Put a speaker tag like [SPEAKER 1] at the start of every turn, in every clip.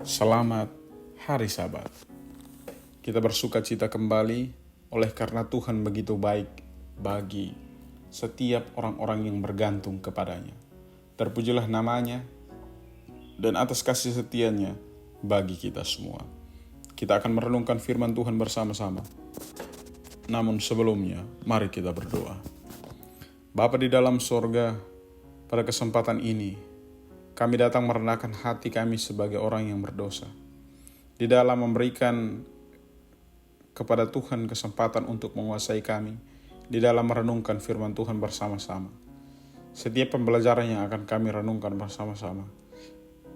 [SPEAKER 1] Selamat hari Sabat. Kita bersuka cita kembali oleh karena Tuhan begitu baik bagi setiap orang-orang yang bergantung kepadanya. Terpujilah namanya dan atas kasih setianya bagi kita semua. Kita akan merenungkan firman Tuhan bersama-sama. Namun sebelumnya, mari kita berdoa. Bapa di dalam sorga, pada kesempatan ini, kami datang merendahkan hati kami sebagai orang yang berdosa. Di dalam memberikan kepada Tuhan kesempatan untuk menguasai kami, di dalam merenungkan firman Tuhan bersama-sama. Setiap pembelajaran yang akan kami renungkan bersama-sama,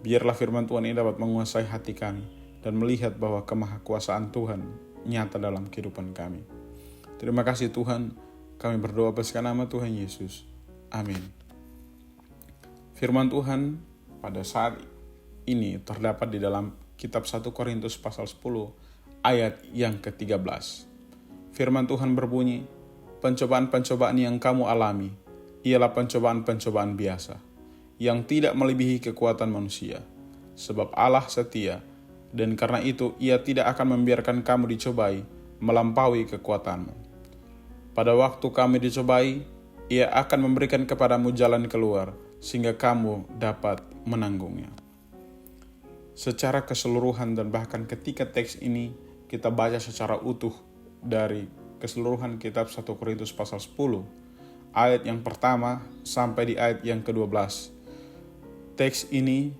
[SPEAKER 1] biarlah firman Tuhan ini dapat menguasai hati kami dan melihat bahwa kemahakuasaan Tuhan nyata dalam kehidupan kami. Terima kasih Tuhan, kami berdoa atas nama Tuhan Yesus. Amin. Firman Tuhan pada saat ini terdapat di dalam kitab 1 Korintus pasal 10 ayat yang ke-13. Firman Tuhan berbunyi, pencobaan-pencobaan yang kamu alami ialah pencobaan-pencobaan biasa, yang tidak melebihi kekuatan manusia. Sebab Allah setia, dan karena itu Ia tidak akan membiarkan kamu dicobai melampaui kekuatanmu. Pada waktu kami dicobai, Ia akan memberikan kepadamu jalan keluar, sehingga kamu dapat menanggungnya. Secara keseluruhan dan bahkan ketika teks ini kita baca secara utuh dari keseluruhan kitab 1 Korintus pasal 10, ayat yang pertama sampai di ayat yang ke-12. Teks ini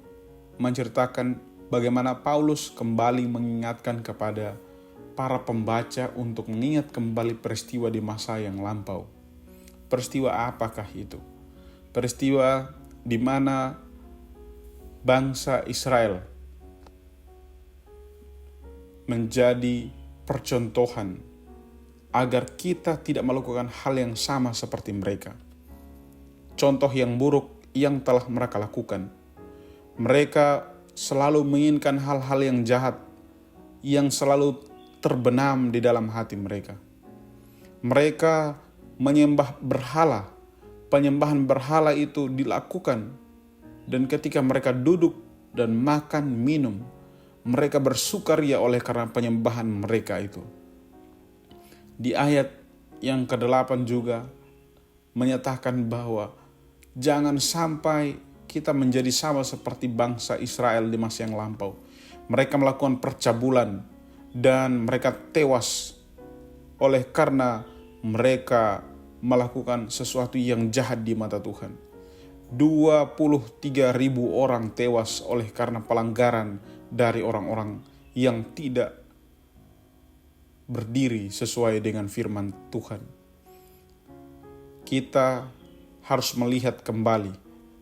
[SPEAKER 1] menceritakan bagaimana Paulus kembali mengingatkan kepada para pembaca untuk mengingat kembali peristiwa di masa yang lampau. Peristiwa apakah itu? Peristiwa di mana bangsa Israel menjadi percontohan agar kita tidak melakukan hal yang sama seperti mereka. Contoh yang buruk yang telah mereka lakukan. Mereka selalu menginginkan hal-hal yang jahat yang selalu terbenam di dalam hati mereka. Mereka menyembah berhala. Penyembahan berhala itu dilakukan, dan ketika mereka duduk dan makan minum, mereka bersukaria oleh karena penyembahan mereka itu. Di ayat yang ke-8 juga menyatakan bahwa jangan sampai kita menjadi sama seperti bangsa Israel di masa yang lampau. Mereka melakukan percabulan dan mereka tewas oleh karena mereka melakukan sesuatu yang jahat di mata Tuhan. 23.000 orang tewas oleh karena pelanggaran dari orang-orang yang tidak berdiri sesuai dengan firman Tuhan. Kita harus melihat kembali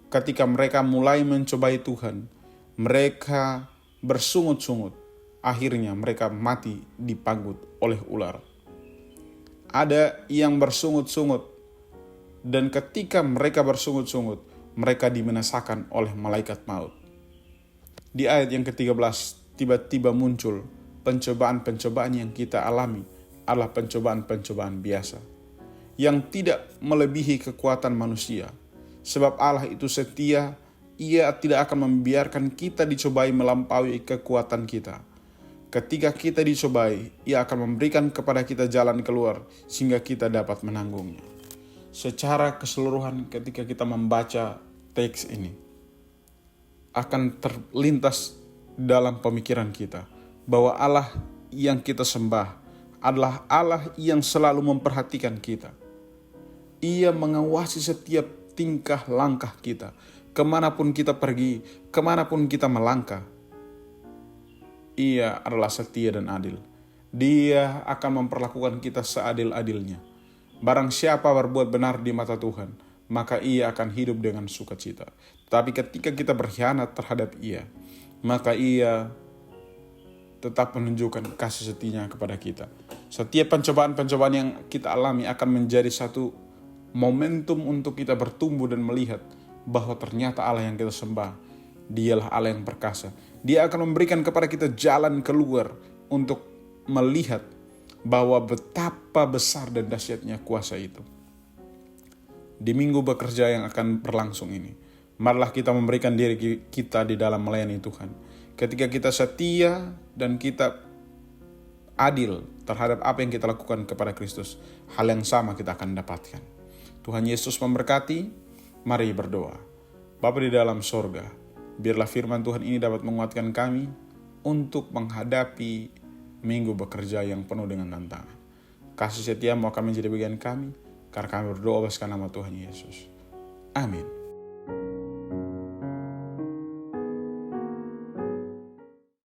[SPEAKER 1] ketika mereka mulai mencobai Tuhan, mereka bersungut-sungut, akhirnya mereka mati dipanggut oleh ular. Ada yang bersungut-sungut, dan ketika mereka bersungut-sungut, mereka dibinasakan oleh malaikat maut. Di ayat yang ke-13, tiba-tiba muncul pencobaan-pencobaan yang kita alami adalah pencobaan-pencobaan biasa, yang tidak melebihi kekuatan manusia. Sebab Allah itu setia, Ia tidak akan membiarkan kita dicobai melampaui kekuatan kita. Ketika kita dicobai, Ia akan memberikan kepada kita jalan keluar sehingga kita dapat menanggungnya. Secara keseluruhan ketika kita membaca teks ini, akan terlintas dalam pemikiran kita bahwa Allah yang kita sembah adalah Allah yang selalu memperhatikan kita. Ia mengawasi setiap tingkah langkah kita, kemanapun kita pergi, kemanapun kita melangkah. Ia adalah setia dan adil. Dia akan memperlakukan kita seadil-adilnya. Barang siapa berbuat benar di mata Tuhan, maka ia akan hidup dengan sukacita. Tapi ketika kita berkhianat terhadap Ia, maka Ia tetap menunjukkan kasih setianya kepada kita. Setiap pencobaan-pencobaan yang kita alami akan menjadi satu momentum untuk kita bertumbuh dan melihat bahwa ternyata Allah yang kita sembah, Dialah Allah yang perkasa. Dia akan memberikan kepada kita jalan keluar untuk melihat bahwa betapa besar dan dahsyatnya kuasa itu. Di minggu bekerja yang akan berlangsung ini, Marilah kita memberikan diri kita di dalam melayani Tuhan. Ketika kita setia dan kita adil terhadap apa yang kita lakukan kepada Kristus, hal yang sama kita akan dapatkan. Tuhan Yesus memberkati. Mari berdoa. Bapa di dalam sorga, biarlah firman Tuhan ini dapat menguatkan kami untuk menghadapi minggu bekerja yang penuh dengan tantangan. Kasih setia-Mu akan menjadi bagian kami, karena kami berdoa atas nama Tuhan Yesus. Amin.